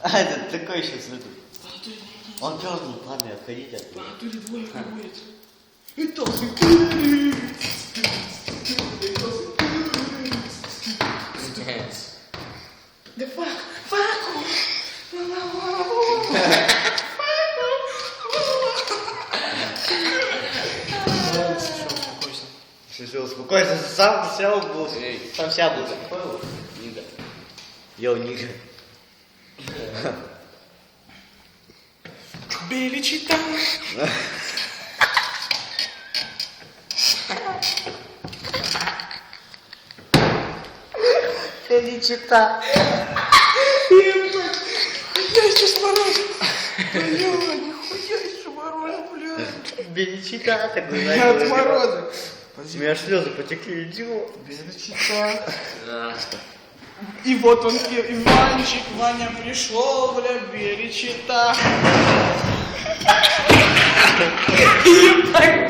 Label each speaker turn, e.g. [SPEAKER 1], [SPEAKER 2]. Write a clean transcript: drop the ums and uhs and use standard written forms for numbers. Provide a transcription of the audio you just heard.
[SPEAKER 1] А, это такой сейчас выйду. Он пернул, парни, отходите от меня.
[SPEAKER 2] Анатолий двое ходит. Это Да факу!
[SPEAKER 1] Все, успокойся, сам сел, сам сяду.
[SPEAKER 3] Нига.
[SPEAKER 1] Йоу, Нига.
[SPEAKER 2] Беличита.
[SPEAKER 1] Беличита.
[SPEAKER 2] Я сейчас морожу. Бля, нихуя еще морожу, бля.
[SPEAKER 1] Беличита, так вы
[SPEAKER 2] Я от мороза.
[SPEAKER 1] У меня аж слезы потекли, идиот.
[SPEAKER 2] Беличита. И вот он, Иванчик, Ваня пришел, бля, Беличита.